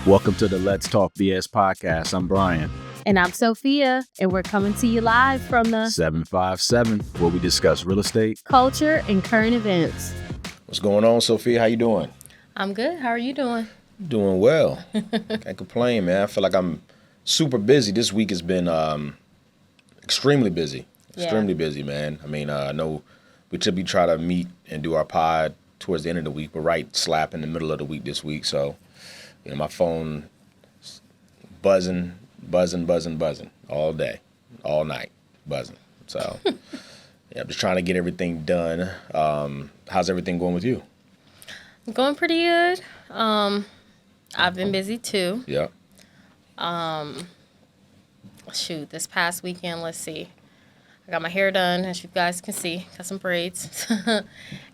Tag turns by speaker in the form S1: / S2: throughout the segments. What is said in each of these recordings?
S1: Welcome to the Let's Talk BS podcast. I'm Bryan.
S2: And I'm Sofia, and we're coming to you live from the
S1: 757, where we discuss real estate,
S2: culture, and current events.
S1: What's going on, Sophia? How you doing?
S2: I'm good. How are you doing?
S1: Doing well. Can't complain, man. I feel like I'm super busy. This week has been extremely busy. Extremely busy, man. I mean, I know we typically try to meet and do our pod towards the end of the week, but right slap in the middle of the week this week. So, you know, my phone buzzing all day, all night, buzzing. So, yeah, I'm just trying to get everything done. How's everything going with you?
S2: Going pretty good. I've been busy too.
S1: Yeah.
S2: This past weekend, let's see. I got my hair done, as you guys can see. Got some braids.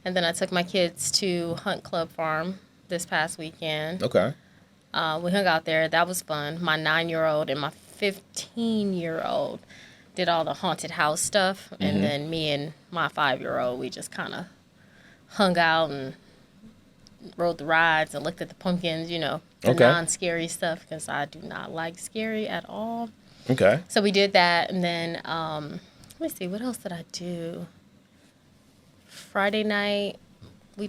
S2: And then I took my kids to Hunt Club Farm this past weekend.
S1: Okay.
S2: We hung out there. That was fun. My 9-year-old and my 15-year-old did all the haunted house stuff. Mm-hmm. And then me and my 5-year-old, we just kind of hung out and rode the rides and looked at the pumpkins, you know, the non-scary stuff, because I do not like scary at all.
S1: Okay.
S2: So we did that. And then, let me see, what else did I do? Friday night, we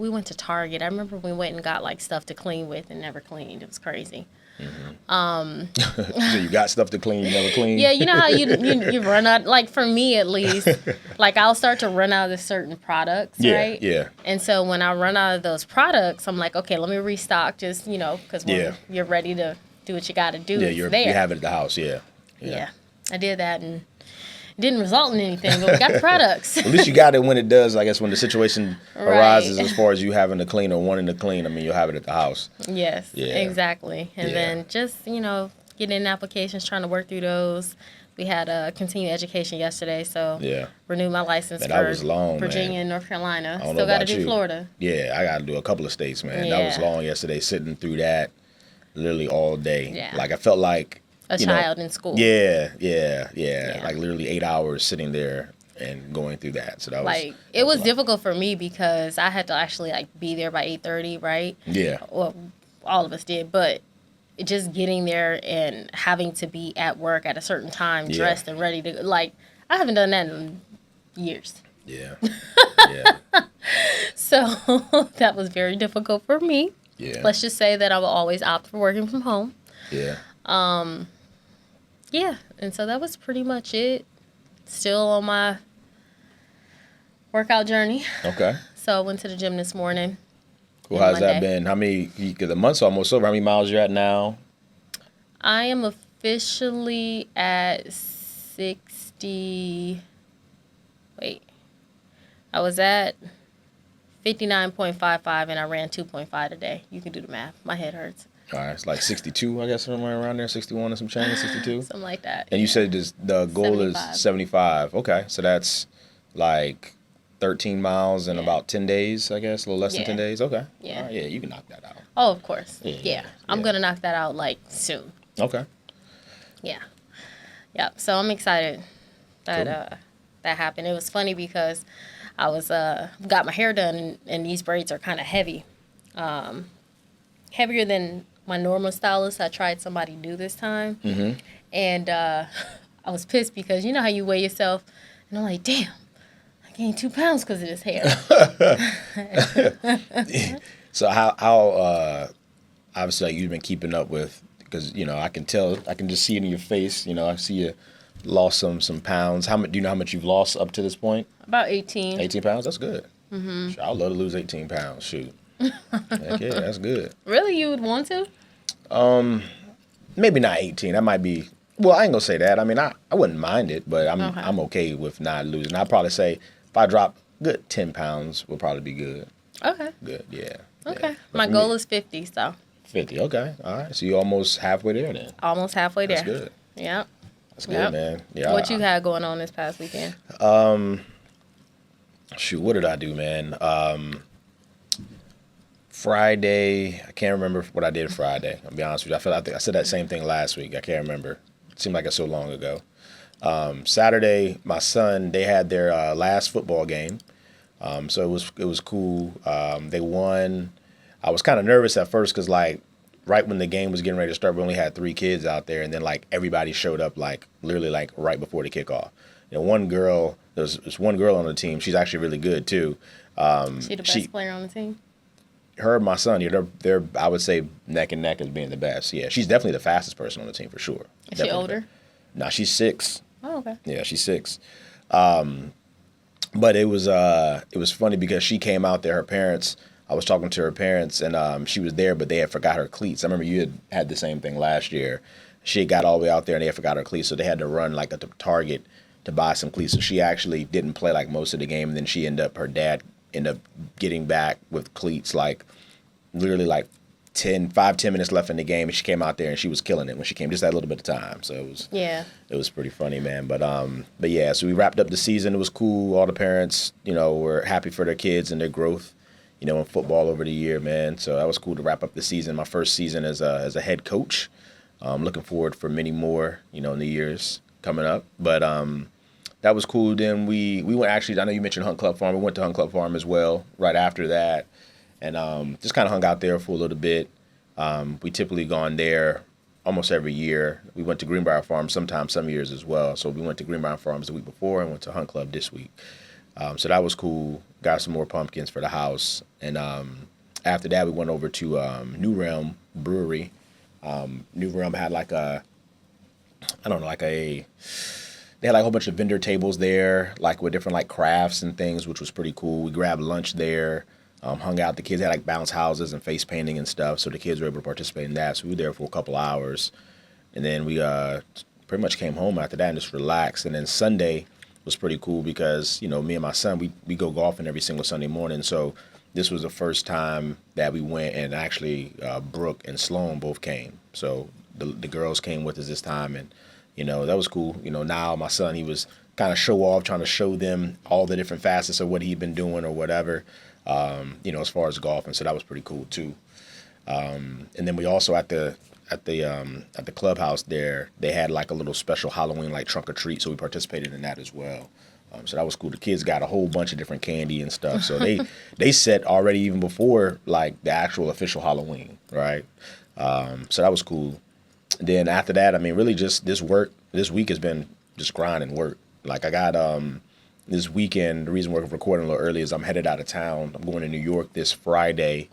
S2: went to Target. I remember we went and got, stuff to clean with and never cleaned. It was crazy.
S1: Mm-hmm. So you got stuff to clean, you never clean?
S2: Yeah, you know how you run out, for me at least, I'll start to run out of certain products, right?
S1: Yeah.
S2: And so when I run out of those products, I'm like, okay, let me restock just, because when you're ready to do what you got to do,
S1: you have it at the house, yeah.
S2: I did that, and it didn't result in anything, but we got the products.
S1: At least you got it when it does, I guess, when the situation arises as far as you having to clean or wanting to clean. I mean, you'll have it at the house.
S2: Yes, exactly. And then just, getting in applications, trying to work through those. We had a continuing education yesterday, so renewed my license for Virginia and North Carolina. Still got to do Florida.
S1: Yeah, I got to do a couple of states, man. That was long yesterday, sitting through that literally all day.
S2: Yeah.
S1: I felt like
S2: a child in school.
S1: Yeah. Literally 8 hours sitting there and going through that. So that was
S2: it was difficult for me because I had to actually be there by 8:30, right?
S1: Yeah.
S2: Well, all of us did, but just getting there and having to be at work at a certain time, dressed and ready to I haven't done that in years.
S1: Yeah.
S2: So that was very difficult for me.
S1: Yeah.
S2: Let's just say that I will always opt for working from home.
S1: Yeah.
S2: And so that was pretty much it. Still on my workout journey.
S1: Okay.
S2: So I went to the gym this morning.
S1: Cool. How's that been? How many, because the month's almost over. How many miles you're at now?
S2: I am officially at 60. Wait. I was at 59.55 and I ran 2.5 today. You can do the math. My head hurts.
S1: All right, it's 62, I guess, somewhere around there, 61 or some change, 62?
S2: Something like that.
S1: And you said the goal 75. Is 75. Okay, so that's 13 miles in about 10 days, I guess, a little less than 10 days. Okay.
S2: Yeah.
S1: All right, you can knock that out.
S2: Oh, of course. Yeah. I'm going to knock that out, soon.
S1: Okay.
S2: Yeah. Yep. So I'm excited that that happened. It was funny because I was got my hair done, and these braids are kind of heavy. Heavier than my normal stylist I tried somebody new this time. Mm-hmm. And I was pissed because you know how you weigh yourself, and I'm like, damn, I gained 2 pounds because of this hair.
S1: So how obviously you've been keeping up with, because I can tell, I can just see it in your face. I see you lost some pounds. Do you know how much you've lost up to this point?
S2: About 18.
S1: 18 pounds. That's good.
S2: Mm-hmm.
S1: Sure, I'd love to lose 18 pounds. Shoot. Heck yeah, that's good.
S2: Really, you would want to?
S1: Maybe not 18. That might be. Well, I ain't gonna say that. I mean, I wouldn't mind it, but I'm okay with not losing. I'd probably say if I drop good 10 pounds, would probably be good.
S2: Okay.
S1: Good, yeah.
S2: Okay. My goal is 50, so.
S1: 50. Okay. All right. So you're almost halfway there then.
S2: Almost halfway there.
S1: That's good.
S2: Yep.
S1: That's good, man. Yeah.
S2: What you had going on this past weekend?
S1: Shoot, what did I do, man? Friday, I can't remember what I did Friday. I'll be honest with you. I think I said that same thing last week. I can't remember. It seemed like it's so long ago. Saturday, my son, they had their last football game. So it was cool. They won. I was kind of nervous at first because right when the game was getting ready to start, we only had 3 kids out there, and then like everybody showed up like literally like right before the kickoff. One girl, there's one girl on the team. She's actually really good too.
S2: She the best player on the team?
S1: Her and my son, they're I would say neck and neck as being the best. Yeah, she's definitely the fastest person on the team for sure.
S2: Is she older?
S1: No, she's 6.
S2: Oh, okay.
S1: Yeah, she's 6. But it was funny because she came out there. Her parents, I was talking to her parents, and she was there, but they had forgot her cleats. I remember you had the same thing last year. She got all the way out there, and they had forgot her cleats, so they had to run like a Target to buy some cleats. So she actually didn't play like most of the game, and then her dad ended up getting back with cleats like literally like 10 minutes left in the game, and she came out there and she was killing it when she came, just that little bit of time. So it was pretty funny, man. But yeah, so we wrapped up the season. It was cool. All the parents, were happy for their kids and their growth, in football over the year, man. So that was cool to wrap up the season. My first season as a head coach. I'm looking forward for many more, in the years coming up. But that was cool. Then we went, actually, I know you mentioned Hunt Club Farm. We went to Hunt Club Farm as well right after that. And just kind of hung out there for a little bit. We typically gone there almost every year. We went to Greenbrier Farm sometimes some years as well. So we went to Greenbrier Farms the week before and went to Hunt Club this week. So that was cool. Got some more pumpkins for the house. And after that, we went over to New Realm Brewery. New Realm had they had like a whole bunch of vendor tables there, like with different like crafts and things, which was pretty cool. We grabbed lunch there. Hung out. The kids had like bounce houses and face painting and stuff, so the kids were able to participate in that. So we were there for a couple hours, and then we pretty much came home after that and just relaxed. And then Sunday was pretty cool because me and my son we go golfing every single Sunday morning. So this was the first time that we went, and actually Brooke and Sloan both came. So the girls came with us this time, and that was cool. Now my son, he was kind of show off, trying to show them all the different facets of what he'd been doing or whatever. As far as golfing, so that was pretty cool too. And then we also at the clubhouse there, they had like a little special Halloween like trunk or treat, so we participated in that as well. So that was cool. The kids got a whole bunch of different candy and stuff, so they set already even before like the actual official Halloween, right? So that was cool. Then after that, I mean, really just this week has been just grind and work. Like I got this weekend, the reason we're recording a little early is I'm headed out of town. I'm going to New York this Friday.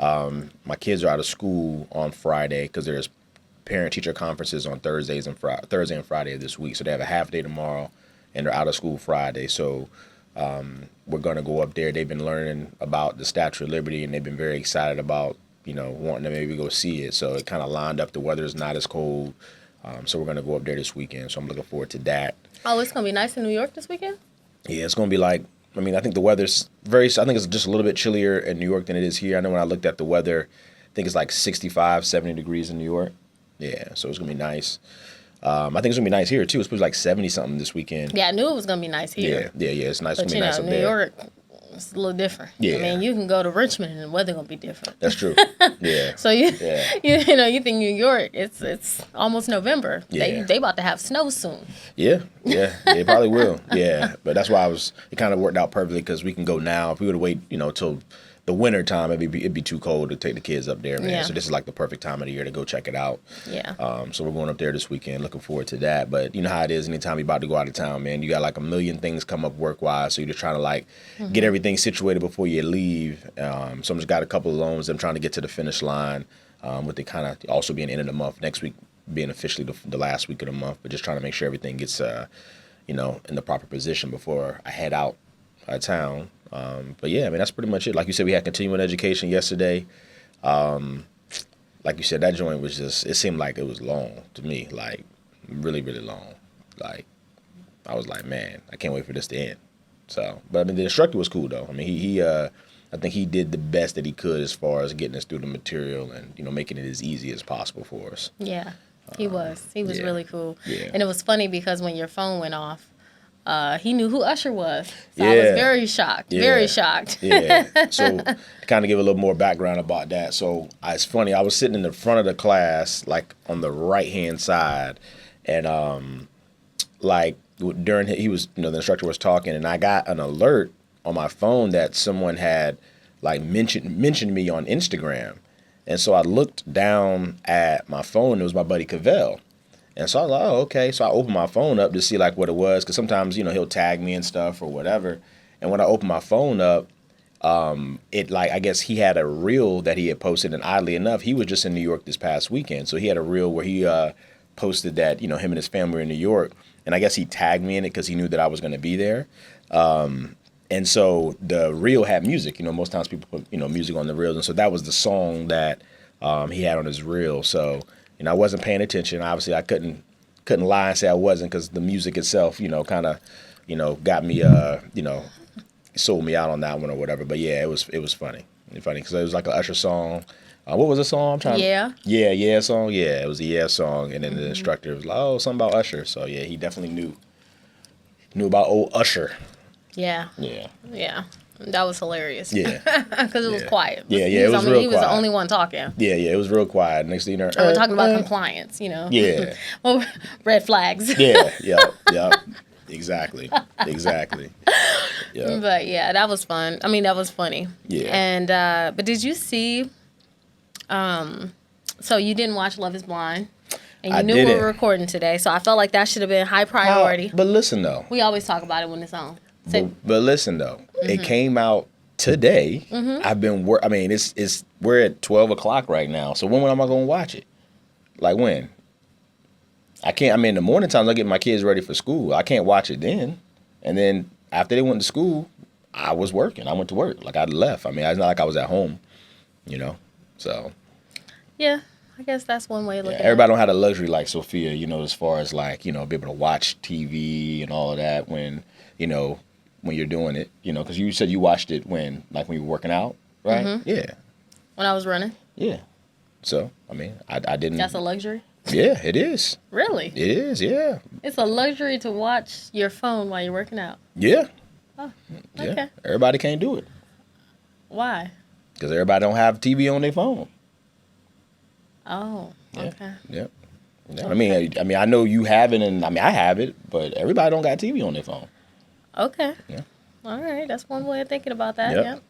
S1: My kids are out of school on Friday because there's parent-teacher conferences on Thursday and Friday of this week. So they have a half day tomorrow, and they're out of school Friday. So we're going to go up there. They've been learning about the Statue of Liberty, and they've been very excited about, wanting to maybe go see it. So it kind of lined up. The weather's not as cold. So we're going to go up there this weekend. So I'm looking forward to that.
S2: Oh, it's going to be nice in New York this weekend?
S1: Yeah, it's going to be like, I think the weather's I think it's just a little bit chillier in New York than it is here. I know when I looked at the weather, I think it's like 65, 70 degrees in New York. Yeah, so it's going to be nice. I think it's going to be nice here, too. It's supposed to be like 70-something this weekend.
S2: Yeah, I knew it was going to be nice here.
S1: Yeah, it's nice.
S2: But,
S1: it's going to be nice up
S2: New
S1: there.
S2: York, it's a little different.
S1: Yeah.
S2: You can go to Richmond and the weather going to be different.
S1: That's true. Yeah.
S2: So, you think New York, it's almost November.
S1: Yeah.
S2: They about to have snow soon.
S1: Yeah, they probably will. Yeah, but that's why it kind of worked out perfectly because we can go now. If we were to wait, till the winter time, it'd be too cold to take the kids up there, man.
S2: Yeah.
S1: So this is like the perfect time of the year to go check it out.
S2: Yeah.
S1: So we're going up there this weekend. Looking forward to that. But you know how it is anytime you're about to go out of town, man. You got like a million things come up work-wise, so you're just trying to like get everything situated before you leave. So I'm just got a couple of loans. I'm trying to get to the finish line with it kind of also being the end of the month. Next week being officially the last week of the month, but just trying to make sure everything gets, in the proper position before I head out of town. But yeah, that's pretty much it. Like you said, we had continuing education yesterday. Like you said, that joint was it seemed like it was long to me, like really, really long. Like I was like, man, I can't wait for this to end. So, but the instructor was cool though. He I think he did the best that he could as far as getting us through the material and, making it as easy as possible for us.
S2: Yeah, he was. He was really cool.
S1: Yeah.
S2: And it was funny because when your phone went off, he knew who Usher was. So I was very shocked. Yeah. Very shocked.
S1: Yeah. So to kind of give a little more background about that. So it's funny. I was sitting in the front of the class, like on the right-hand side. And like during he was, the instructor was talking, and I got an alert on my phone that someone had like mentioned me on Instagram. And so I looked down at my phone. It was my buddy Cavell. And so I was like, oh, okay. So I opened my phone up to see like what it was. Because sometimes, he'll tag me and stuff or whatever. And when I opened my phone up, it like, I guess he had a reel that he had posted. And oddly enough, he was just in New York this past weekend. So he had a reel where he posted that, him and his family were in New York. And I guess he tagged me in it because he knew that I was going to be there. And so the reel had music. Most times people put, music on the reels. And so that was the song that he had on his reel. So, I wasn't paying attention. Obviously, I couldn't lie and say I wasn't because the music itself, kind of, got me, sold me out on that one or whatever. But yeah, it was funny. Funny because it was like an Usher song. What was the song? Yeah song. Yeah, it was a Yeah song. And then the instructor was like, oh, something about Usher. So yeah, he definitely knew about old Usher.
S2: Yeah.
S1: Yeah.
S2: Yeah. That was hilarious.
S1: Yeah.
S2: Because it was quiet.
S1: Yeah, it was real quiet.
S2: He was the only one talking.
S1: Yeah, it was real quiet. Next thing you know,
S2: we're talking about compliance,
S1: Yeah.
S2: Well, red flags.
S1: Yeah. Exactly. Yeah.
S2: But yeah, that was fun. I mean, that was funny.
S1: Yeah.
S2: And but did you see? So you didn't watch Love Is Blind, and you knew we were recording today. So I felt like that should have been high priority.
S1: But listen though,
S2: we always talk about it when it's on.
S1: But listen though, it came out today. I've been I mean, it's we're at 12 o'clock right now. So when am I going to watch it? Like when? I can't. I mean, in the morning times I get my kids ready for school. I can't watch it then. And then after they went to school, I was working. I went to work. Like I left. I mean, it's not like I was at home. So. Yeah.
S2: I guess that's one way to look at it.
S1: Everybody don't have the luxury like Sophia, as far as like, be able to watch TV and all of that when you're doing it, because you said you watched it when you were working out, right? Yeah.
S2: When I was running?
S1: Yeah. So, I mean, I didn't.
S2: That's a luxury?
S1: Yeah, it is.
S2: Really?
S1: It is, yeah.
S2: It's a luxury to watch your phone while you're working out?
S1: Yeah.
S2: Oh,
S1: okay.
S2: Yeah.
S1: Everybody can't do it.
S2: Why?
S1: Because everybody don't have TV on their phone.
S2: Oh, okay.
S1: Yeah. I mean, I know you have it, and I have it, but everybody don't got TV on their phone.
S2: Okay.
S1: Yeah.
S2: All right, that's one way of thinking about that.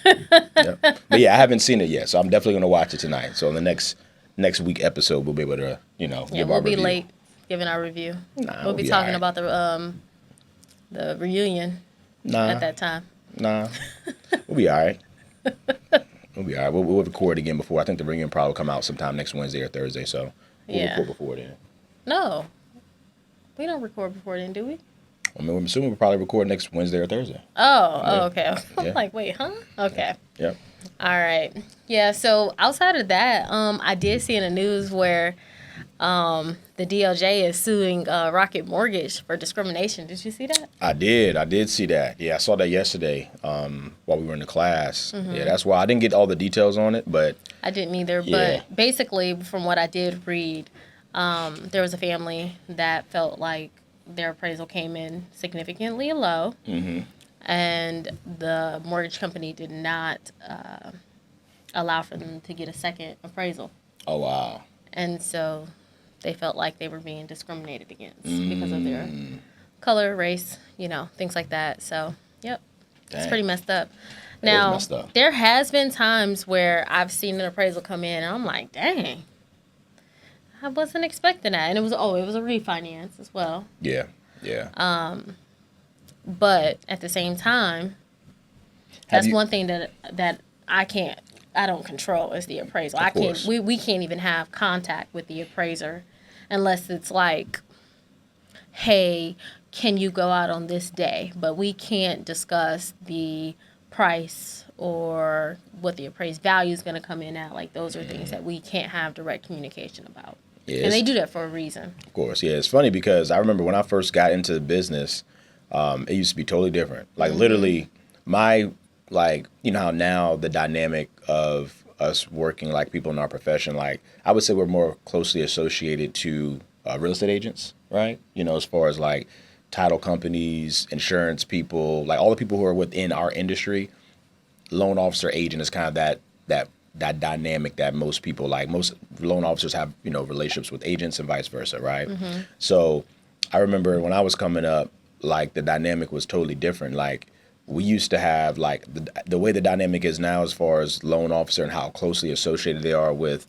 S1: Yep. Yep. But yeah, I haven't seen it yet, so I'm definitely gonna watch it tonight. So in the next week episode, we'll be able to, give our review.
S2: We'll be late giving our review. We'll be talking about the reunion at that time.
S1: We'll be all right. We'll be all right. We'll record again before. I think the reunion probably will come out sometime next Wednesday or Thursday, so we'll record before then.
S2: No. We don't record before then, do we?
S1: I mean, I'm assuming we'll probably record next Wednesday or Thursday.
S2: Okay. I'm like, wait, huh? Okay.
S1: Yep.
S2: All right. Yeah, so outside of that, I did see in the news where the DOJ is suing Rocket Mortgage for discrimination. Did you see that?
S1: I did see that. Yeah, I saw that yesterday while we were in the class. Yeah, that's why I didn't get all the details on it, but...
S2: I didn't either, but basically, from what I did read, there was a family that felt like their appraisal came in significantly low, and the mortgage company did not allow for them to get a second appraisal.
S1: Oh, wow.
S2: And so they felt like they were being discriminated against because of their color, race, things like that. So, yep, it's pretty messed up. Now, there has been times where I've seen an appraisal come in, and I'm like, dang. I wasn't expecting that. And it was a refinance as well.
S1: Yeah.
S2: But at the same time, that's one thing that I don't control is the appraisal. We can't even have contact with the appraiser unless it's like, hey, can you go out on this day? But we can't discuss the price or what the appraised value is going to come in at. Like, those are things that we can't have direct communication about. Yeah, and they do that for a reason. Of
S1: course, yeah. It's funny because I remember when I first got into the business, it used to be totally different. Like, literally, how now the dynamic of us working, like, people in our profession, like, I would say we're more closely associated to real estate agents, right? As far as, like, title companies, insurance people, like, all the people who are within our industry, loan officer agent is kind of that dynamic that most people, like most loan officers have, relationships with agents and vice versa, right? So I remember when I was coming up, like, the dynamic was totally different. Like, we used to have like the way the dynamic is now as far as loan officer and how closely associated they are with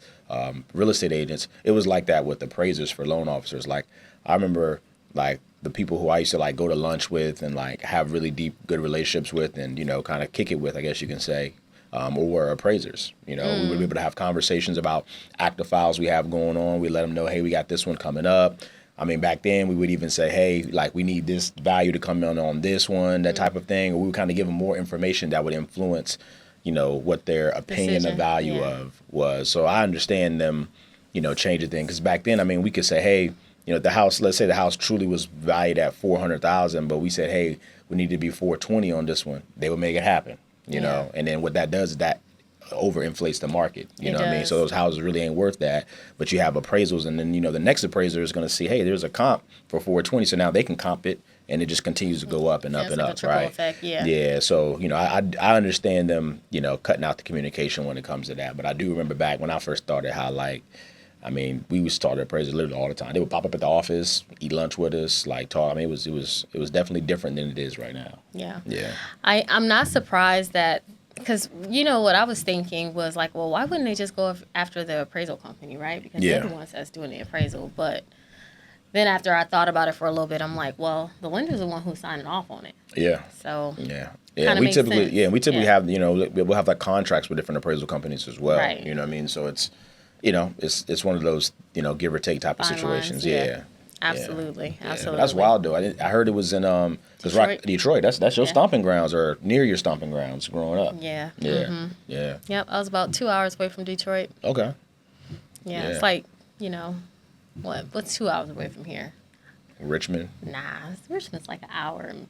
S1: real estate agents. It was like that with appraisers for loan officers. Like I remember like the people who I used to like go to lunch with and like have really deep, good relationships with and, you know, kind of kick it with, I guess you can say, or were appraisers. You know, we would be able to have conversations about active files we have going on. We let them know, hey, we got this one coming up. I mean, back then we would even say, hey, like we need this value to come in on this one, that type of thing. Or we would kind of give them more information that would influence, you know, what their opinion of value of was. So I understand them, you know, changing things. Because back then, I mean, we could say, hey, you know, the house, let's say the house truly was valued at $400,000, but we said, hey, we need to be $420 on this one. They would make it happen, you know. And then what that does is that overinflates the market. You know what I mean? So those houses really ain't worth that. But you have appraisals, and then, you know, the next appraiser is going to see, hey, there's a comp for 420, so now they can comp it, and it just continues to go up and up and up, right? Effect, yeah. So, you know, I understand them, you know, cutting out the communication when it comes to that. But I do remember back when I first started how, like, I mean, we would start appraisers literally all the time. They would pop up at the office, eat lunch with us, like talk. I mean, it was definitely different than it is right now. Yeah.
S2: I'm not surprised that. Because, you know, what I was thinking was like, well, why wouldn't they just go after the appraisal company, right? Because they're the ones that's doing the appraisal. But then after I thought about it for a little bit, I'm like, well, the lender's the one who's signing off on it. Yeah. So
S1: we typically have, you know, we'll have like contracts with different appraisal companies as well. Right. You know what I mean? So it's, you know, it's one of those, you know, give or take type of situations.
S2: Absolutely.
S1: That's wild though. I heard it was in Detroit. That's your stomping grounds or near your stomping grounds growing up. Yeah.
S2: Yep. I was about 2 hours away from Detroit.
S1: Okay.
S2: Yeah. It's like, you know, what's 2 hours away from here?
S1: Richmond.
S2: Nah, Richmond's like an hour and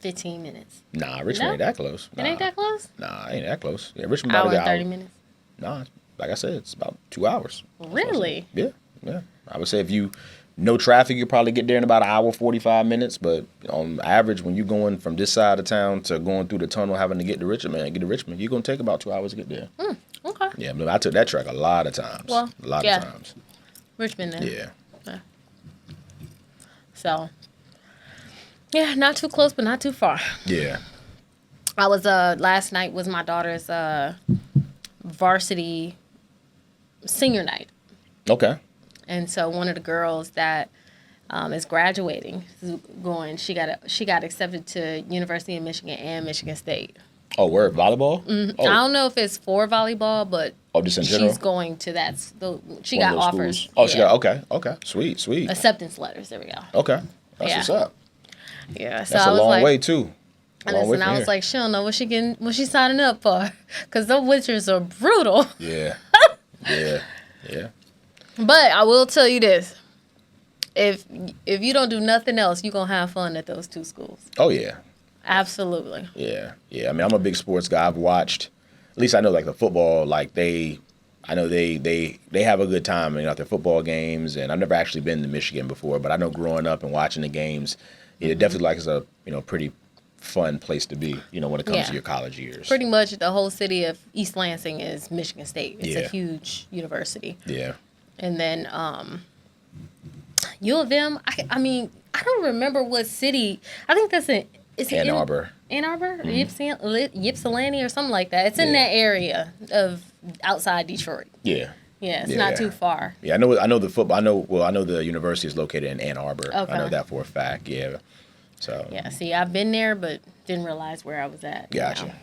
S2: 15 minutes.
S1: Nah, Richmond ain't that close.
S2: It ain't that close?
S1: Nah, it ain't that close. Yeah, Richmond
S2: about an hour and 30 minutes.
S1: Nah, like I said, it's about 2 hours.
S2: Really?
S1: Yeah. I would say if you no traffic, you probably get there in about an hour, 45 minutes. But on average, when you're going from this side of town to going through the tunnel, having to get to Richmond, you're going to take about 2 hours to get there.
S2: Okay.
S1: Yeah, but I took that track a lot of times. Well, a lot of times.
S2: Richmond then. Yeah. So, yeah, not too close, but not too far.
S1: Yeah.
S2: I was, last night was my daughter's varsity senior night.
S1: Okay.
S2: And so one of the girls that is graduating she got accepted to University of Michigan and Michigan State.
S1: Oh, where volleyball?
S2: Mm-hmm. Oh. I don't know if it's for volleyball, but
S1: just in general?
S2: She's going to that. She got offers.
S1: Schools. Oh, she got okay. Sweet.
S2: Acceptance letters. There we go.
S1: Okay, that's what's up.
S2: Yeah, so
S1: that's
S2: I was
S1: a long way too.
S2: And I was like, she don't know what she's signing up for, because the winters are brutal.
S1: Yeah.
S2: But I will tell you this: if you don't do nothing else, you're gonna have fun at those two schools.
S1: Oh yeah.
S2: Absolutely.
S1: Yeah. I mean, I'm a big sports guy. I've watched, at least I know, like the football, like they have a good time, you know, at their football games. And I've never actually been to Michigan before, but I know growing up and watching the games, it definitely like is a, you know, pretty fun place to be, you know, when it comes to your college years.
S2: Pretty much the whole city of East Lansing is Michigan State. It's a huge university.
S1: Yeah.
S2: And then U of M, I mean, I don't remember what city. I think that's
S1: Ann Arbor.
S2: Ann Arbor? Mm-hmm. Ypsilanti or something like that. It's in that area of outside Detroit.
S1: Yeah.
S2: Yeah, it's not too far.
S1: Yeah, I know the football. I know the university is located in Ann Arbor.
S2: Okay.
S1: I know that for a fact. Yeah. So.
S2: Yeah. See, I've been there, but didn't realize where I was at.
S1: Gotcha.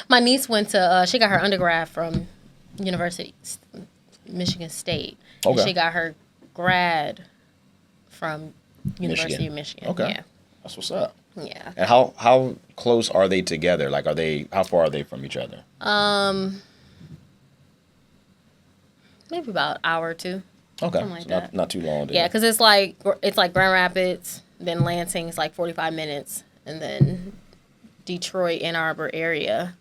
S2: My niece went to. She got her undergrad from Michigan State.
S1: Okay.
S2: And she got her grad from University of Michigan.
S1: Okay.
S2: Yeah.
S1: That's what's up.
S2: Yeah.
S1: And how close are they together? Like, how far are they from each other?
S2: Maybe about an hour or two.
S1: Okay.
S2: Something like that.
S1: Not too long.
S2: Yeah, because it's like Grand Rapids, then Lansing is like 45 minutes, and then Detroit, Ann Arbor area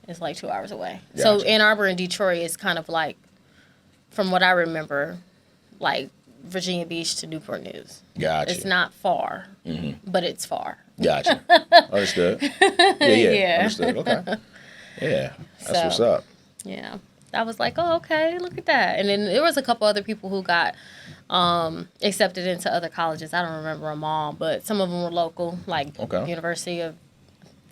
S2: is like 2 hours away. Gotcha. So Ann Arbor and Detroit is kind of like, from what I remember, like Virginia Beach to Newport News.
S1: Gotcha.
S2: It's not far, but it's far.
S1: Gotcha. Understood. Yeah. Understood. Okay. Yeah. That's what's up.
S2: Yeah. I was like, oh, okay, look at that. And then there was a couple other people who got accepted into other colleges. I don't remember them all, but some of them were local, like University of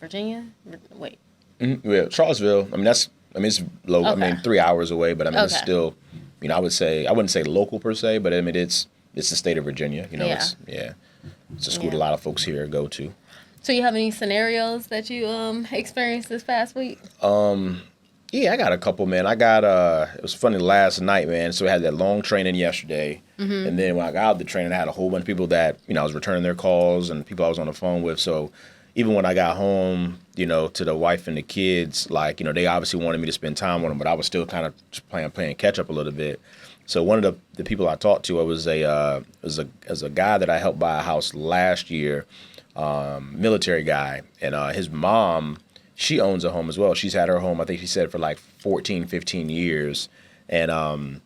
S2: Virginia? Wait.
S1: Mm-hmm. Yeah, Charlottesville. It's low.
S2: Okay.
S1: I mean, 3 hours away, but I mean, it's
S2: Okay.
S1: still, I wouldn't say local per se, but I mean, it's the state of Virginia.
S2: Yeah.
S1: It's a school that a lot of folks here go to.
S2: So you have any scenarios that you experienced this past week?
S1: Yeah, I got a couple, man. It was funny last night, man. So we had that long training yesterday. Mm-hmm. And then when I got out of the training, I had a whole bunch of people that, I was returning their calls and people I was on the phone with. So even when I got home, to the wife and the kids, like, they obviously wanted me to spend time with them, but I was still kind of just playing catch up a little bit. So one of the people I talked to, was a guy that I helped buy a house last year, military guy. And his mom, she owns a home as well. She's had her home, I think she said, for like 14, 15 years. And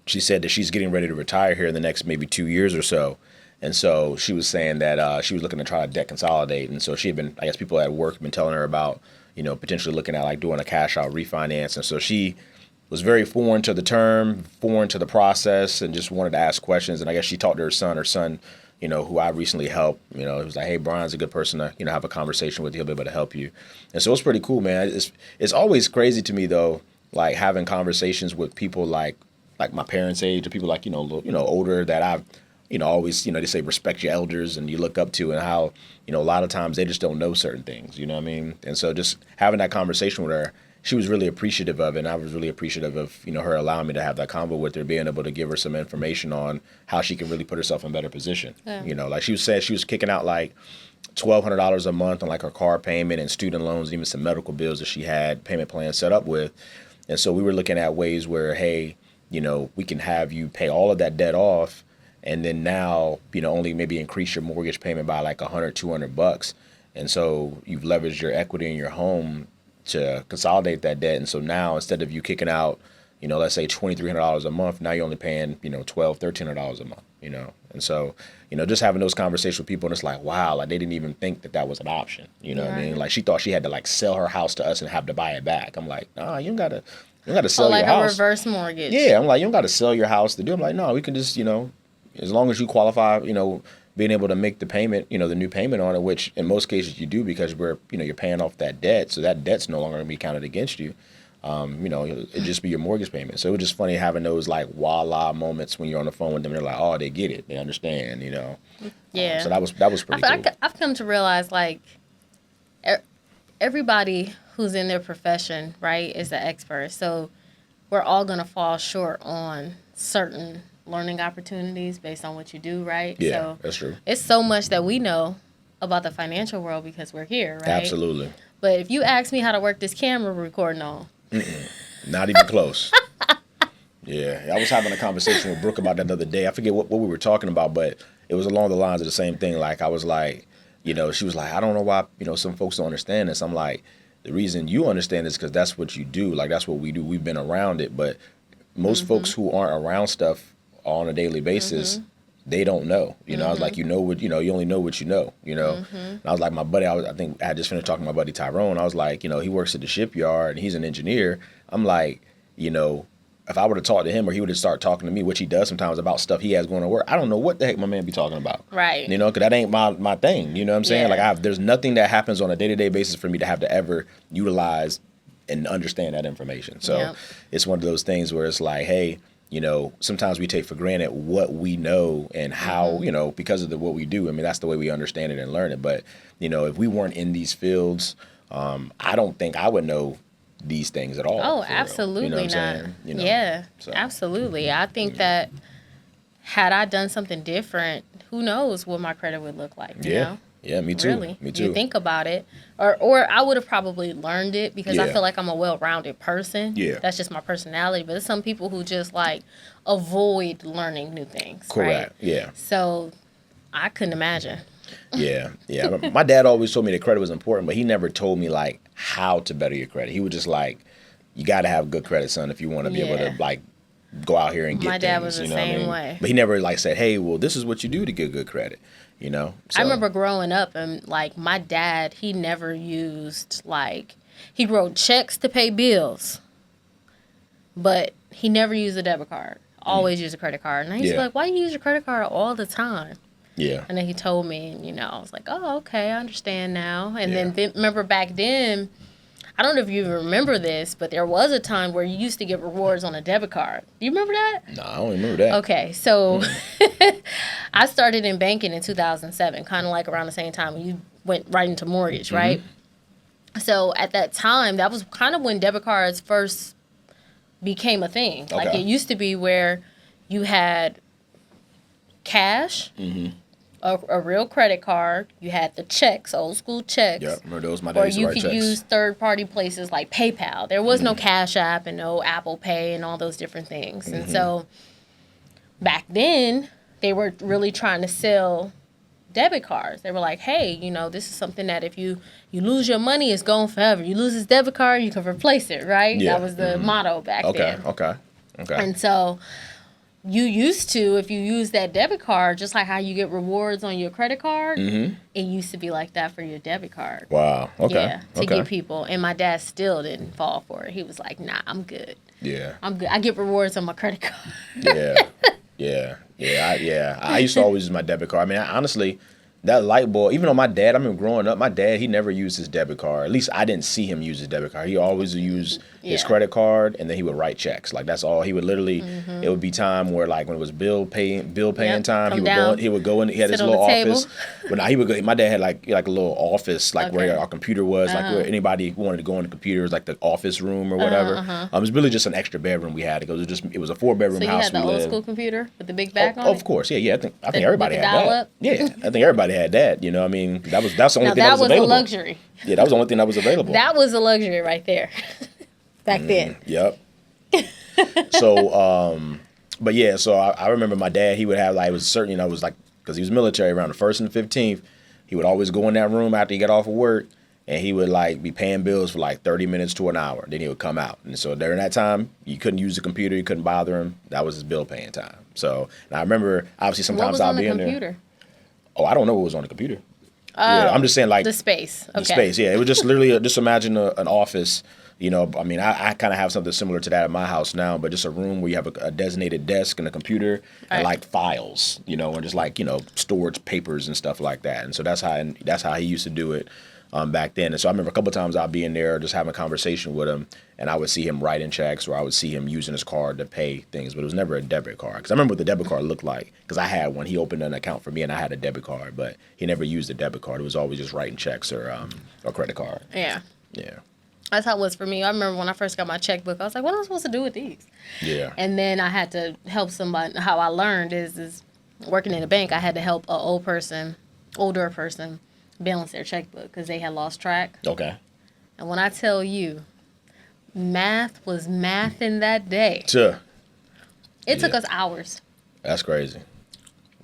S1: she said that she's getting ready to retire here in the next maybe 2 years or so. And so she was saying that she was looking to try to debt consolidate. And so she had been, I guess people at work have been telling her about, potentially looking at like doing a cash out refinance. And so she was very foreign to the term, foreign to the process, and just wanted to ask questions. And I guess she talked to her son, who I recently helped, it was like, hey, Brian's a good person to, have a conversation with. He'll be able to help you. And so it's pretty cool, man. It's always crazy to me, though, like having conversations with people like my parents' age, or people like, older that I've, always, they say respect your elders and you look up to, and how, a lot of times they just don't know certain things, you know what I mean? And so just having that conversation with her, she was really appreciative of it, and I was really appreciative of, her allowing me to have that convo with her, being able to give her some information on how she can really put herself in a better position. Yeah. Like she was saying, she was kicking out like $1,200 a month on like her car payment and student loans, and even some medical bills that she had payment plans set up with. And so we were looking at ways where, hey, we can have you pay all of that debt off, and then now, only maybe increase your mortgage payment by like $100, $200. And so you've leveraged your equity in your home to consolidate that debt. And so now, instead of you kicking out, let's say $2,300 a month, now you're only paying, $1,200, $1,300 a month, And so, just having those conversations with people, and it's like, wow, like they didn't even think that was an option. You know what I mean? Like she thought she had to like sell her house to us and have to buy it back. I'm like, nah, you don't gotta sell your house.
S2: Like a reverse mortgage.
S1: Yeah, I'm like, you don't gotta sell your house to do it. I'm like, no, we can just, as long as you qualify, being able to make the payment, the new payment on it, which in most cases you do, because you're paying off that debt. So that debt's no longer going to be counted against you. It'd just be your mortgage payment. So it was just funny having those like voila moments when you're on the phone with them and they're like, oh, they get it. They understand,
S2: Yeah.
S1: So that was pretty cool.
S2: I've come to realize like everybody who's in their profession, right, is an expert. So we're all going to fall short on certain learning opportunities based on what you do, right?
S1: Yeah,
S2: so
S1: that's true.
S2: It's so much that we know about the financial world because we're here, right?
S1: Absolutely.
S2: But if you ask me how to work this camera we're recording on,
S1: not even close. Yeah, I was having a conversation with Brooke about that the other day. I forget what we were talking about, but it was along the lines of the same thing. Like I was like, she was like, I don't know why, some folks don't understand this. I'm like, the reason you understand this is because that's what you do. Like that's what we do. We've been around it, but most folks who aren't around stuff on a daily basis, they don't know. I was like, you only know what you know, And I was like, my buddy, I think I had just finished talking to my buddy Tyrone. I was like, he works at the shipyard and he's an engineer. I'm like, if I were to talk to him or he would start talking to me, which he does sometimes about stuff he has going to work, I don't know what the heck my man be talking about.
S2: Right.
S1: Because that ain't my thing. You know what I'm saying?
S2: Yeah.
S1: Like there's nothing that happens on a day-to-day basis for me to have to ever utilize and understand that information. So it's one of those things where it's like, hey, sometimes we take for granted what we know and how, because of what we do. I mean, that's the way we understand it and learn it. But, if we weren't in these fields, I don't think I would know these things at all.
S2: Oh, absolutely not. Yeah, so. Absolutely. I think that had I done something different, who knows what my credit would look like, you know?
S1: Yeah, me too.
S2: Really,
S1: me too.
S2: You think about it, or I would have probably learned it because I feel like I'm a well-rounded person.
S1: Yeah, that's
S2: just my personality. But there's some people who just like avoid learning new things.
S1: Correct.
S2: Right?
S1: Yeah.
S2: So I couldn't imagine.
S1: Yeah. My dad always told me that credit was important, but he never told me like how to better your credit. He was just like, you got to have good credit, son, if you want to be able to like go out here and get things.
S2: My dad was the same way.
S1: But he never like said, hey, well, this is what you do to get good credit. So.
S2: I remember growing up and like my dad, he never used he wrote checks to pay bills, but he never used a debit card. Always used a credit card. And I used to be like, why do you use your credit card all the time?
S1: Yeah.
S2: And then he told me, and, I was like, oh, okay, I understand now. And
S1: Yeah.
S2: then remember back then, I don't know if you even remember this, but there was a time where you used to get rewards on a debit card. Do you remember that?
S1: No, I don't remember that.
S2: Okay, so I started in banking in 2007, kind of like around the same time when you went right into mortgage, right? So at that time, that was kind of when debit cards first became a thing.
S1: Okay.
S2: Like it used to be where you had cash, a real credit card, you had the checks, old school checks.
S1: Yep, remember those? My
S2: Or
S1: dad used to
S2: you
S1: write
S2: could
S1: checks.
S2: use third-party places like PayPal. There was no Cash App and no Apple Pay and all those different things. And so back then, they were really trying to sell debit cards. They were like, hey, this is something that if you lose your money, it's gone forever. You lose this debit card, you can replace it, right?
S1: Yeah.
S2: That was the motto back then.
S1: Okay.
S2: And so you used to, if you use that debit card, just like how you get rewards on your credit card, it used to be like that for your debit card.
S1: Wow. Okay.
S2: Yeah, to get people. And my dad still didn't fall for it. He was like, nah, I'm good.
S1: Yeah.
S2: I'm good. I get rewards on my credit card.
S1: Yeah. I used to always use my debit card. I mean, honestly, that light bulb, even though my dad, I remember growing up, my dad, he never used his debit card. At least I didn't see him use his debit card. He always used his credit card, and then he would write checks. Like, that's all. He would literally, it would be time where, like, when it was bill paying time, he would go in, he had his little office. But now he would go, my dad had like a little office, like where our computer was, like where anybody who wanted to go on the computer was like the office room or whatever. It was really just an extra bedroom we had. It was it was a 4-bedroom house.
S2: So you had the old school computer with the big back on it?
S1: Of course, yeah. I think everybody had that. Yeah, I think everybody had that. I mean, that's the only thing that was available.
S2: That was a luxury.
S1: Yeah, that was the only thing that was available.
S2: That was a luxury right there. Back then.
S1: Yep. So, but yeah, so I remember my dad, he would have like, it was certain, it was like, because he was military around the 1st and the 15th, he would always go in that room after he got off of work, and he would like be paying bills for like 30 minutes to an hour. Then he would come out. And so during that time, you couldn't use the computer, you couldn't bother him. That was his bill paying time. So, and I remember, obviously, sometimes I'll be in there. What was on the computer? Oh, I don't know what was on the computer. Yeah, I'm just saying like
S2: the space. Okay.
S1: The space, yeah. It was just literally just imagine an office. I mean, I kind of have something similar to that at my house now, but just a room where you have a designated desk and a computer and like files, and just like storage papers and stuff like that. And so that's how he used to do it back then. And so I remember a couple of times I'd be in there just having a conversation with him, and I would see him writing checks, or I would see him using his card to pay things, but it was never a debit card. Because I remember what the debit card looked like, because I had one. He opened an account for me, and I had a debit card, but he never used a debit card. It was always just writing checks or credit card.
S2: Yeah.
S1: Yeah.
S2: That's how it was for me. I remember when I first got my checkbook, I was like, what am I supposed to do with these?
S1: Yeah.
S2: And then I had to help somebody. How I learned is working in a bank, I had to help an older person balance their checkbook because they had lost track.
S1: Okay.
S2: And when I tell you, math was math in that day.
S1: Sure.
S2: It took us hours.
S1: That's crazy.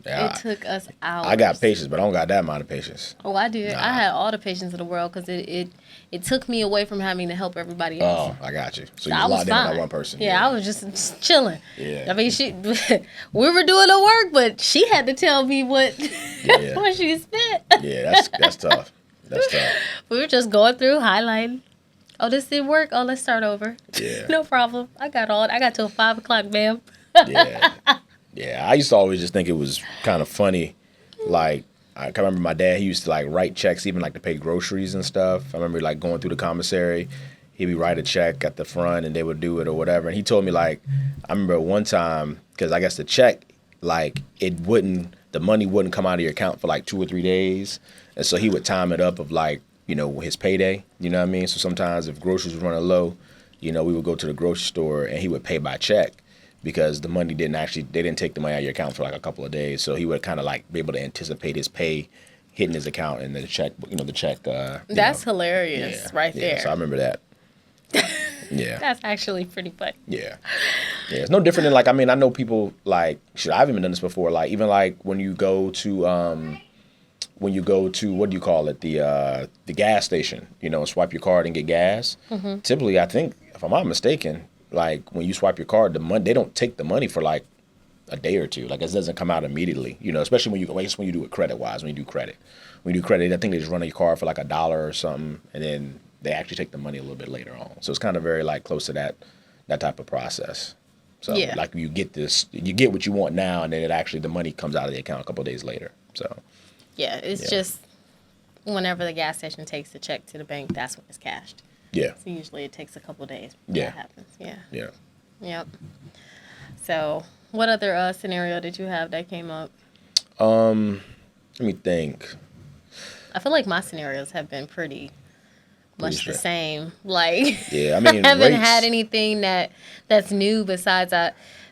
S1: Yeah,
S2: it took us hours.
S1: I got patience, but I don't got that amount of patience.
S2: Oh, I did. Nah. I had all the patience in the world because it took me away from having to help everybody else.
S1: Oh, I got you. So you was locked in on that one person.
S2: Yeah, I was just chilling.
S1: Yeah.
S2: I mean, we were doing the work, but she had to tell me what she spent.
S1: Yeah, that's tough. That's tough.
S2: We were just going through, highlighting. Oh, this didn't work. Oh, let's start over.
S1: Yeah.
S2: No problem. I got till 5 o'clock, ma'am.
S1: Yeah. Yeah, I used to always just think it was kind of funny. Like, I can remember my dad, he used to, like, write checks even, like, to pay groceries and stuff. I remember, like, going through the commissary. He would write a check at the front, and they would do it or whatever. And he told me, like, I remember one time, because I guess the check, like, the money wouldn't come out of your account for, like, 2 or 3 days. And so he would time it up of, like, his payday. You know what I mean? So sometimes if groceries were running low, we would go to the grocery store, and he would pay by check. Because the money they didn't take the money out of your account for like a couple of days. So he would kind of like be able to anticipate his pay hitting his account and the check, the check.
S2: That's hilarious right there.
S1: So I remember that. Yeah.
S2: That's actually pretty funny.
S1: Yeah. Yeah. It's no different than like, I mean, I know people like, I've even done this before. Like, even like when you go to, what do you call it? The gas station, and swipe your card and get gas. Mm-hmm. Typically, I think, if I'm not mistaken, like when you swipe your card, they don't take the money for like a day or two. Like it doesn't come out immediately, especially when you do it credit wise. When you do credit, I think they just run your card for like $1 or something, and then they actually take the money a little bit later on. So it's kind of very like close to that type of process. So like you get what you want now, and then the money comes out of the account a couple of days later. So
S2: yeah, it's just whenever the gas station takes the check to the bank, that's when it's cashed.
S1: yeah,
S2: So usually it takes a couple of days before that happens. Yeah.
S1: yeah.
S2: Yep. So what other scenario did you have that came up?
S1: Let me think.
S2: I feel like my scenarios have been pretty much the same. Like,
S1: yeah, I mean,
S2: I haven't
S1: rates,
S2: had anything that's new besides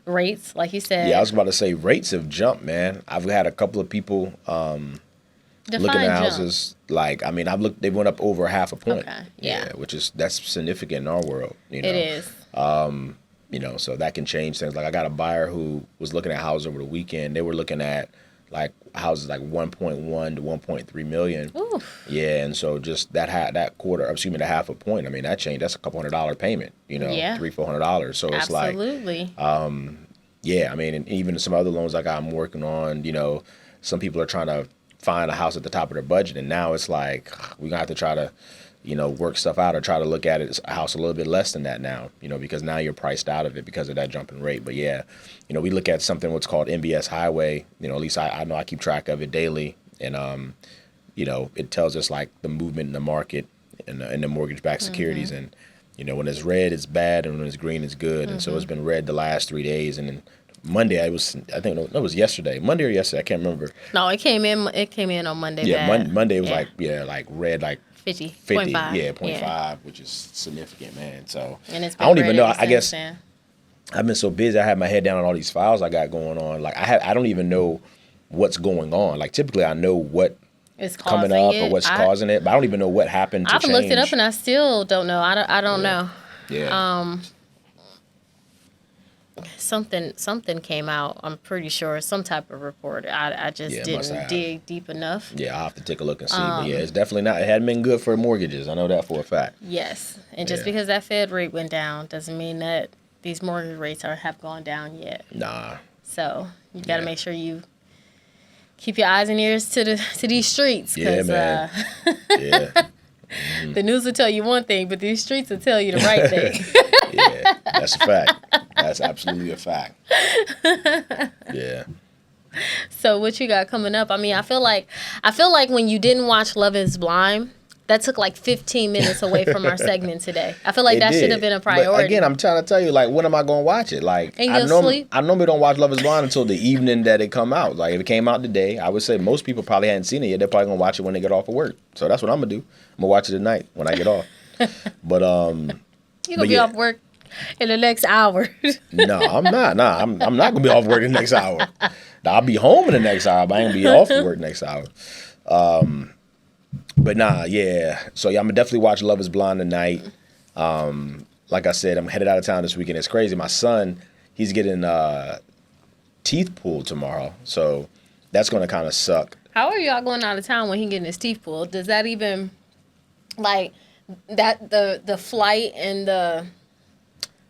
S2: rates, like you said.
S1: Yeah, I was about to say rates have jumped, man. I've had a couple of people looking at houses. Like, I mean, I've looked. They went up over half a point.
S2: Okay. Yeah.
S1: That's significant in our world. You know,
S2: it is.
S1: You know, so that can change things. Like, I got a buyer who was looking at houses over the weekend. They were looking at like houses like 1.1 to 1.3 million.
S2: Oof.
S1: Yeah, and so just that the half a point. I mean, that changed. That's a $200 payment. You know, $300-400. So it's like,
S2: absolutely.
S1: yeah, I mean, and even some other loans like I'm working on, you know, some people are trying to find a house at the top of their budget, and now it's like we're gonna have to try to, you know, work stuff out or try to look at it as a house a little bit less than that now, you know, because now you're priced out of it because of that jump in rate. But yeah, you know, we look at something what's called MBS Highway. You know, at least I know I keep track of it daily, and you know, it tells us like the movement in the market and the mortgage-backed securities, and you know, when it's red, it's bad, and when it's green, it's good. And so it's been red the last 3 days, and then Monday, it was yesterday. Monday or yesterday, I can't remember.
S2: No, it came in on Monday.
S1: Yeah, Monday was like red, like
S2: 50,
S1: 50,
S2: 0.5.
S1: yeah, 0.5, which is significant, man. So
S2: and it's
S1: I don't even know.
S2: I
S1: guess I've been so busy. I have my head down on all these files I got going on. Like I don't even know what's going on. Like typically, I know what
S2: is
S1: coming up or what's causing it, but I don't even know what happened to
S2: I've
S1: change.
S2: looked it up and I still don't know. I don't know.
S1: Yeah.
S2: Something came out. I'm pretty sure some type of report. I just didn't dig deep enough.
S1: Yeah, I'll have to take a look and see. But yeah, it's definitely not. It hadn't been good for mortgages. I know that for a fact.
S2: Yes, and just because that Fed rate went down doesn't mean that these mortgage rates have gone down yet.
S1: Nah.
S2: So you got to make sure you keep your eyes and ears to these streets.
S1: Yeah, man. Yeah.
S2: The news will tell you one thing, but these streets will tell you the right thing.
S1: Yeah, that's a fact. That's absolutely a fact. Yeah.
S2: So what you got coming up? I mean, I feel like when you didn't watch Love is Blind, that took like 15 minutes away from our segment today. I feel like that should have been a priority.
S1: But again, I'm trying to tell you, like, when am I going to watch it? Like, I normally don't watch Love is Blind until the evening that it come out. Like, if it came out today, I would say most people probably hadn't seen it yet. They're probably going to watch it when they get off of work. So that's what I'm going to do. I'm going to watch it tonight when I get off. But,
S2: you're going to be off work in the next hour.
S1: No, I'm not. Nah, I'm not going to be off work in the next hour. I'll be home in the next hour, but I ain't going to be off of work next hour. But nah, yeah. So yeah, I'm gonna definitely watch Love is Blind tonight. Like I said, I'm headed out of town this weekend. It's crazy. My son, he's getting teeth pulled tomorrow, so that's gonna kind of suck.
S2: How are y'all going out of town when he getting his teeth pulled? Does that even like that the flight and the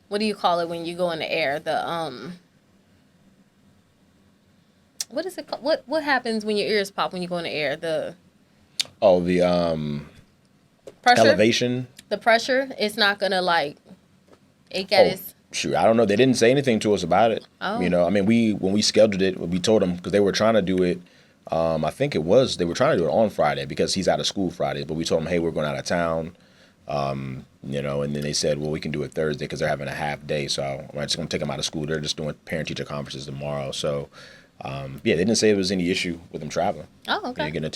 S2: what do you call it when you go in the air? The what is it called? What happens when your ears pop when you go in the air? The
S1: pressure? Elevation.
S2: The pressure, it's not gonna like it got its.
S1: Shoot, I don't know. They didn't say anything to us about it.
S2: Oh.
S1: You know, I mean, when we scheduled it, we told them because they were trying to do it. I think they were trying to do it on Friday because he's out of school Friday. But we told them, hey, we're going out of town. You know, and then they said, well, we can do it Thursday because they're having a half day. So I'm just going to take them out of school. They're just doing parent-teacher conferences tomorrow. So, yeah, they didn't say there was any issue with them traveling.
S2: Oh, okay.
S1: They're getting a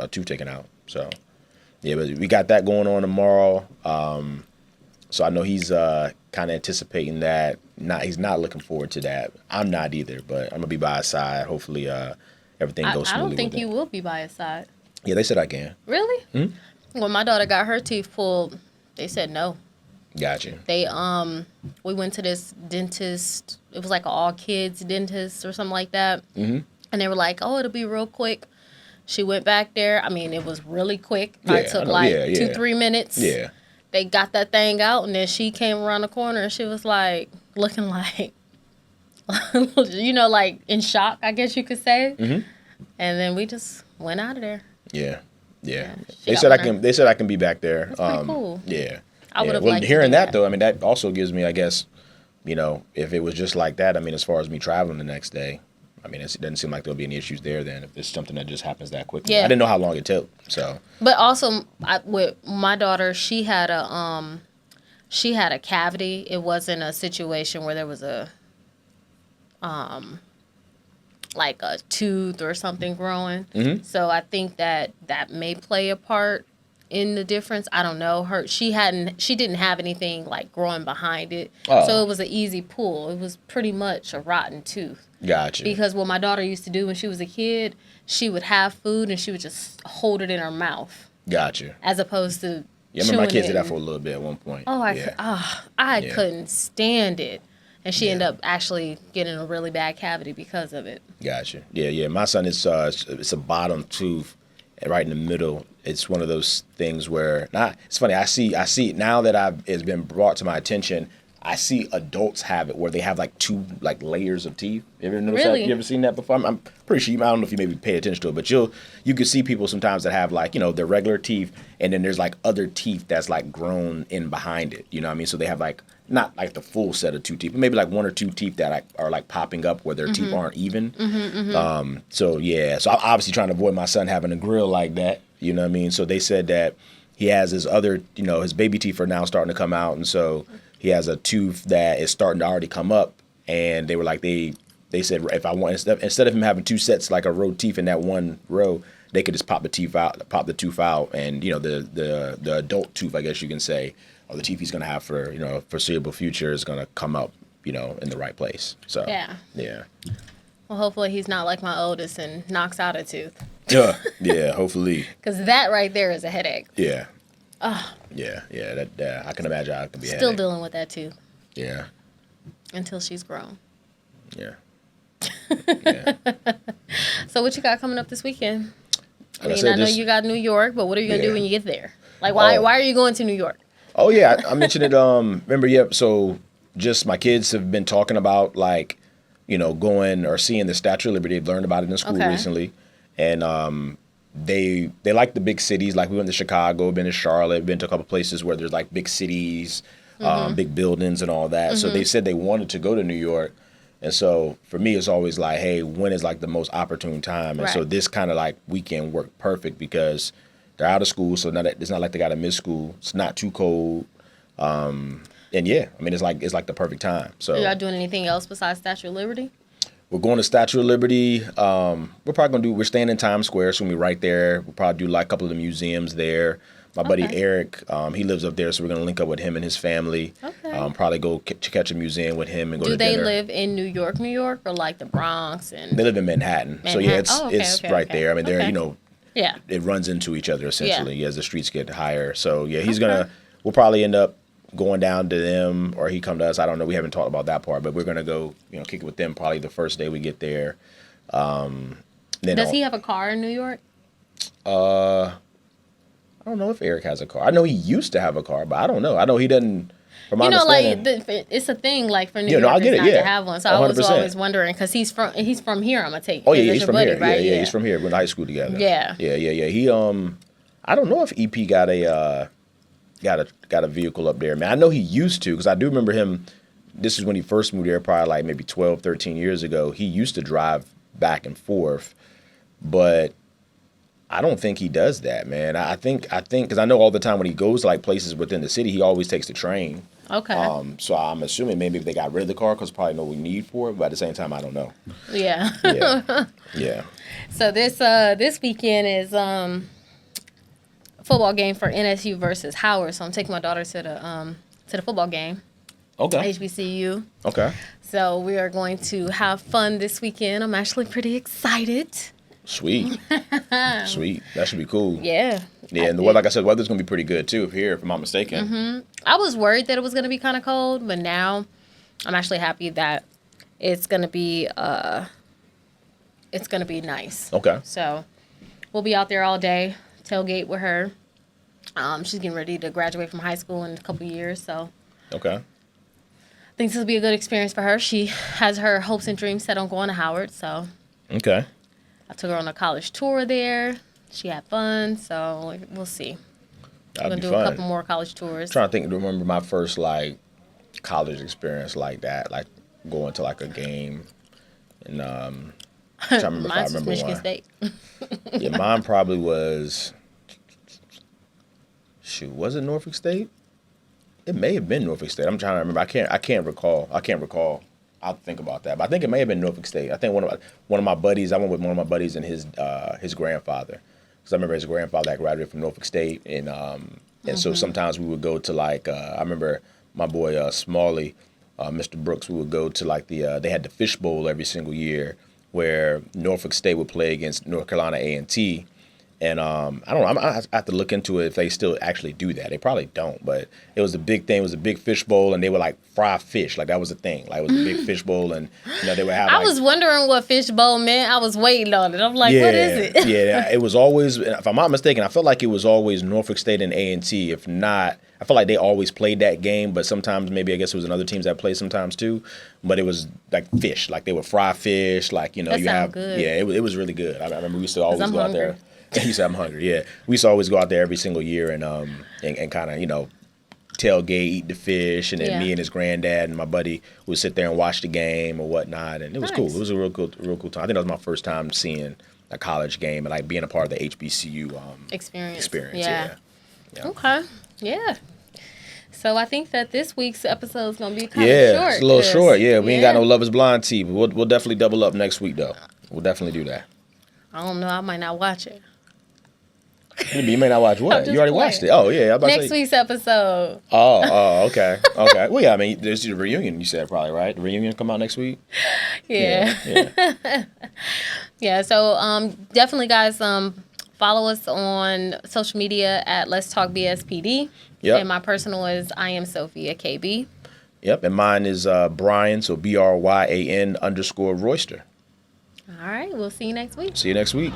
S1: tooth taken out. So, yeah, but we got that going on tomorrow. So I know he's kind of anticipating that. He's not looking forward to that. I'm not either, but I'm going to be by his side. Hopefully everything goes smoothly. I
S2: don't think you will be by his side.
S1: Yeah, they said I can.
S2: Really? Mm-hmm. When my daughter got her teeth pulled, they said no.
S1: Gotcha.
S2: We went to this dentist. It was like an all kids dentist or something like that. Mm-hmm. And they were like, "Oh, it'll be real quick." She went back there. I mean, it was really quick. It took 2-3 minutes.
S1: Yeah.
S2: They got that thing out, and then she came around the corner, and she was like looking like, you know, like in shock, I guess you could say. Mm-hmm. And then we just went out of there.
S1: Yeah. They said I can be back there.
S2: That's pretty cool.
S1: Yeah.
S2: I would have liked to
S1: hearing
S2: do
S1: that though, I mean, that also gives me, I guess, you know, if it was just like that, I mean, as far as me traveling the next day, I mean, it doesn't seem like there'll be any issues there then if it's something that just happens that quickly.
S2: Yeah.
S1: I didn't know how long it took, so.
S2: But also, with my daughter, she had a cavity. It wasn't a situation where there was a like a tooth or something growing.
S1: Mm-hmm.
S2: So I think that may play a part in the difference. I don't know. She didn't have anything like growing behind it.
S1: Oh.
S2: So it was an easy pull. It was pretty much a rotten tooth.
S1: Gotcha.
S2: Because what my daughter used to do when she was a kid, she would have food and she would just hold it in her mouth.
S1: Gotcha.
S2: As opposed to
S1: I remember my kids did that for a little bit at one point.
S2: Oh, I couldn't stand it. And she ended up actually getting a really bad cavity because of it.
S1: Gotcha. Yeah. My son is it's a bottom tooth right in the middle. It's one of those things where it's funny. I see it now that it's been brought to my attention. I see adults have it where they have like two like layers of teeth. You ever noticed that? You ever seen that before? I'm pretty sure I don't know if you maybe pay attention to it, but you can see people sometimes that have like, their regular teeth and then there's like other teeth that's like grown in behind it. You know what I mean? So they have like not like the full set of two teeth, but maybe like one or two teeth that are like popping up where their teeth aren't even. So I'm obviously trying to avoid my son having a grill like that. You know what I mean? So they said that he has his other, his baby teeth are now starting to come out, and so he has a tooth that is starting to already come up, and they were like they said if I want instead of him having two sets like a row of teeth in that one row, they could just pop the tooth out, and the adult tooth, I guess you can say, or the teeth he's gonna have for foreseeable future is gonna come up in the right place. So yeah.
S2: Well, hopefully he's not like my oldest and knocks out a tooth.
S1: Yeah, hopefully.
S2: Because that right there is a headache.
S1: Yeah. Yeah. That I can imagine I can be
S2: still dealing with that too.
S1: Yeah.
S2: Until she's grown.
S1: Yeah.
S2: So what you got coming up this weekend? I
S1: know
S2: you got New York, but what are you gonna do when you get there? Like, why are you going to New York?
S1: Oh yeah, I mentioned it. Remember? Yep. So just my kids have been talking about like, going or seeing the Statue of Liberty. They've learned about it in school recently, and they like the big cities. Like we went to Chicago, been to Charlotte, been to a couple places where there's like big cities, big buildings and all that. So they said they wanted to go to New York. And so for me, it's always like, hey, when is like the most opportune time? And so this kind of like weekend worked perfect because they're out of school. So it's not like they got to miss school. It's not too cold. And yeah, I mean, it's like the perfect time. So
S2: are y'all doing anything else besides Statue of Liberty?
S1: We're going to Statue of Liberty. We're probably we're staying in Times Square, so we'll be right there. We'll probably do like a couple of the museums there. My buddy Eric, he lives up there, so we're going to link up with him and his family. Okay. Probably go catch a museum with him and go to dinner. Do they
S2: live in New York, or like the Bronx?
S1: They live in Manhattan. So yeah, it's right there. I mean, they're, it runs into each other essentially as the streets get higher. So yeah, we'll probably end up going down to them or he come to us. I don't know. We haven't talked about that part, but we're going to go, kick it with them probably the first day we get there. Then
S2: Does he have a car in New York?
S1: I don't know if Eric has a car. I know he used to have a car, but I don't know. I know he doesn't. From my understanding,
S2: it's a thing like for New Yorkers not to have one. So 100%. I was always wondering because he's from here. I'm gonna take.
S1: Oh yeah, he's from here. Right? Yeah, he's from here. We went to high school together.
S2: Yeah.
S1: He I don't know if EP got a vehicle up there. Man, I know he used to because I do remember him. This is when he first moved there, probably like maybe 12, 13 years ago. He used to drive back and forth, but I don't think he does that, man. I think because I know all the time when he goes to like places within the city, he always takes the train.
S2: Okay.
S1: So I'm assuming maybe if they got rid of the car because probably no need for it, but at the same time, I don't know.
S2: Yeah.
S1: Yeah.
S2: So this weekend is football game for NSU versus Howard. So I'm taking my daughter to the football game.
S1: Okay.
S2: HBCU.
S1: Okay.
S2: So we are going to have fun this weekend. I'm actually pretty excited.
S1: Sweet. Sweet. That should be cool.
S2: Yeah.
S1: Yeah, and the weather, like I said, the weather's going to be pretty good, too, here, if I'm not mistaken.
S2: Mm-hmm. I was worried that it was going to be kind of cold, but now I'm actually happy that it's going to be nice.
S1: Okay.
S2: So we'll be out there all day, tailgate with her. She's getting ready to graduate from high school in a couple years, so.
S1: Okay.
S2: I think this will be a good experience for her. She has her hopes and dreams set on going to Howard, so.
S1: Okay.
S2: I took her on a college tour there. She had fun, so we'll see. I'm going to do a couple more college tours.
S1: I'm trying to remember my first, like, college experience like that, like going to, like, a game. And I'm trying to remember if I
S2: Mine's was
S1: remember
S2: Michigan
S1: one.
S2: State.
S1: Yeah, mine probably was. Shoot, was it Norfolk State? It may have been Norfolk State. I'm trying to remember. I can't recall. I'll think about that. But I think it may have been Norfolk State. I think one of my buddies. I went with one of my buddies and his grandfather. Because I remember his grandfather had graduated from Norfolk State, and so sometimes we would go to like I remember my boy Smalley, Mr. Brooks. We would go to like they had the Fish Bowl every single year where Norfolk State would play against North Carolina A&T. And I don't know. I have to look into it if they still actually do that. They probably don't, but it was a big thing. It was a big fish bowl, and they would like fry fish. Like that was the thing. Like it was a big fish bowl, and they would have.
S2: I was wondering what fish bowl meant. I was waiting on it. I'm like, what is it?
S1: Yeah, it was always. If I'm not mistaken, I felt like it was always Norfolk State and A&T. If not, I felt like they always played that game, but sometimes maybe I guess it was another teams that played sometimes too. But it was like fish. Like they would fry fish. Like
S2: That sounds good.
S1: Yeah, it was really good. I remember we used to always
S2: I'm
S1: go out
S2: hungry.
S1: there. He said, I'm hungry, yeah. We used to always go out there every single year and kind of, tailgate, eat the fish, and then me and his granddad and my buddy would sit there and watch the game or whatnot, and it was cool. It was a real cool time. I think that was my first time seeing a college game and like being a part of the HBCU experience. Yeah.
S2: Okay. Yeah. So I think that this week's episode is gonna be kind of short.
S1: It's a little short. Yeah, we ain't got no Love Is Blind tea, but we'll definitely double up next week though. We'll definitely do that.
S2: I don't know. I might not watch it.
S1: You may not watch what? You already watched it. Oh, yeah.
S2: Next week's episode.
S1: Oh, okay. Okay. Well, yeah, I mean, there's the reunion, you said probably, right? The reunion come out next week?
S2: Yeah. Yeah, so definitely, guys, follow us on social media at Let's Talk BSPD.
S1: Yep.
S2: And my personal is I am Sofia KB.
S1: Yep, and mine is Bryan, so BRYAN _Royster.
S2: All right, we'll see you next week.
S1: See you next week.